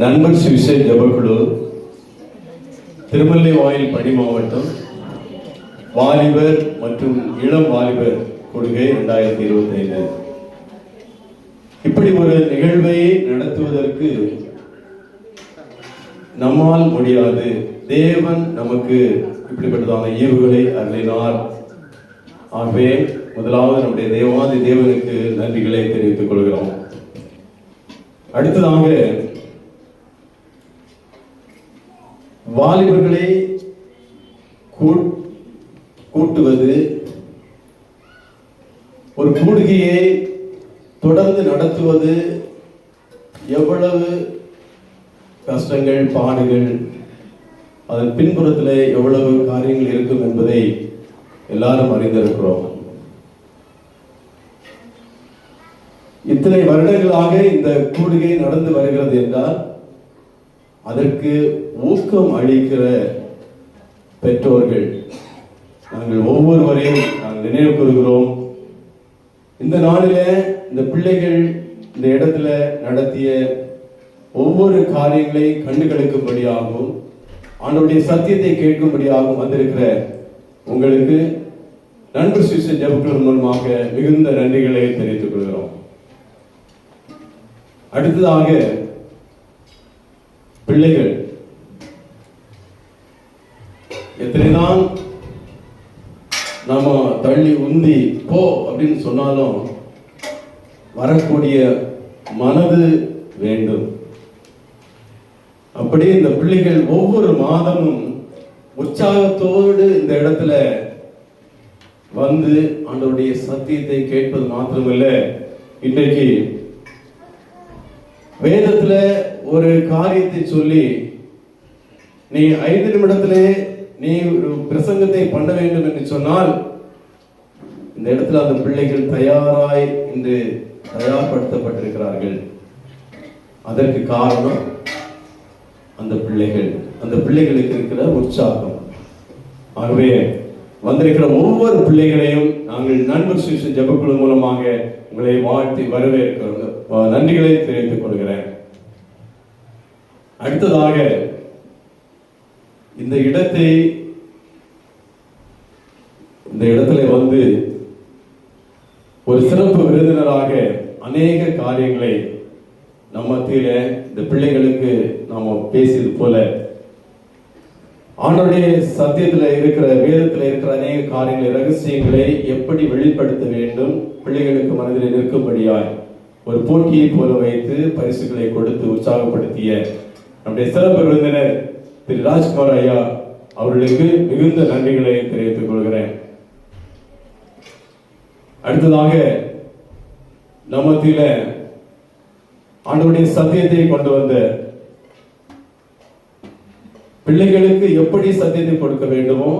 நண்பர் சுவிசேஷ ஜெபக்குழு திருமல்லைவாயில் பணி மாவட்டம் வாலிபர் மற்றும் இளம் வாலிபர் கொள்கை 2025. இப்படி ஒரு நிகழ்வை நடத்துவதற்கு நம்மால் முடியாது. தேவன் நமக்கு இப்படிப்பட்டதான ஈவுகளை அருளினார். ஆகவே முதலாவது நம்முடைய தேவாதி தேவனுக்கு நன்றிகளை தெரிவித்துக் கொள்கிறோம். அடுத்ததாக வாலிபர்களை கூட்டுவது, ஒரு கூடுகையை தொடர்ந்து நடத்துவது எவ்வளவு கஷ்டங்கள், பாடுகள், அதன் பின்புறத்தில் எவ்வளவு காரியங்கள் இருக்கும் என்பதை எல்லாரும் அறிந்திருக்கிறோம். இத்தனை வருடங்களாக இந்த கூடுகை நடந்து வருகிறது என்றால் அதற்கு ஊக்கம் அளிக்கிற பெற்றோர்கள் நாங்கள் ஒவ்வொருவரையும் நாங்கள் நினைவு கூறுகிறோம். இந்த நாளில இந்த பிள்ளைகள் இந்த இடத்துல நடத்திய ஒவ்வொரு காரியங்களை கண்டுகளிக்கும்படியாகவும் ஆண்டவருடைய சத்தியத்தை கேட்கும்படியாகவும் வந்திருக்கிற உங்களுக்கு நண்பர் சுவிசேஷ ஜெபக்குழு மூலமாக மிகுந்த நன்றிகளை தெரிவித்துக் கொள்கிறோம். அடுத்ததாக பிள்ளைகள் எத்தனைதான் நாம தள்ளி உந்தி போ அப்படின்னு சொன்னாலும் வரக்கூடிய மனது வேண்டும். அப்படி இந்த பிள்ளைகள் ஒவ்வொரு மாதமும் உற்சாகத்தோடு இந்த இடத்துல வந்து ஆண்டவருடைய சத்தியத்தை கேட்பது மாத்திரமல்ல, இன்றைக்கு வேதத்துல ஒரு காரியத்தை சொல்லி நீ 5 நிமிடத்திலே நீ ஒரு பிரசங்கத்தை பண்ண வேண்டும் என்று சொன்னால் இந்த இடத்துல அந்த பிள்ளைகள் தயாராய் இன்று தயார்படுத்தப்பட்டிருக்கிறார்கள். அதற்கு காரணம் அந்த பிள்ளைகளுக்கு இருக்கிற உற்சாகம். ஆகவே வந்திருக்கிற ஒவ்வொரு பிள்ளைகளையும் நாங்கள் நண்பர் சுவிசேஷ ஜெபக்குழு மூலமாக உங்களை வாழ்த்தி வரவேற்கிறோம், நன்றிகளை தெரிவித்துக் கொள்கிறேன். அடுத்ததாக இந்த இடத்துல வந்து ஒரு சிறப்பு விருந்தினராக அநேக காரியங்களை நம்ம மத்தியில இந்த பிள்ளைகளுக்கு நாம பேசியது போல ஆண்டவருடைய சத்தியத்துல இருக்கிற, வேதத்துல இருக்கிற அநேக காரியங்களை, ரகசியங்களை எப்படி வெளிப்படுத்த வேண்டும், பிள்ளைகளுக்கு மனதில் நிற்கும்படியாய் ஒரு போட்டியை போல வைத்து பரிசுகளை கொடுத்து உற்சாகப்படுத்திய நம்முடைய சிறப்பு விருந்தினர் திரு ராஜ்குமார் ஐயா அவர்களுக்கு மிகுந்த நன்றிகளை தெரிவித்துக் கொள்கிறேன். அடுத்ததாக நம்மத்தில ஆண்டவருடைய சத்தியத்தை கொண்டு வந்த பிள்ளைகளுக்கு எப்படி சத்தியத்தை கொடுக்க வேண்டுமோ,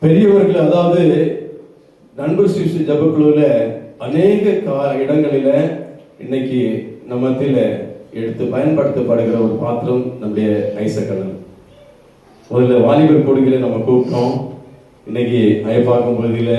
பெரியவர்கள், அதாவது நண்பர் சுவிசேஷ ஜெபக்குழுல அநேக இடங்களில இன்னைக்கு நம்மத்தில எடுத்து பயன்படுத்தப்படுகிற ஒரு பாத்திரம் நம்முடைய ஐசக்கண்ணன். முதல்ல வாலிபர் கொடுக்கையில நம்ம கூப்பிட்டோம். இன்னைக்கு ஐயப்பாக்கம் பகுதியில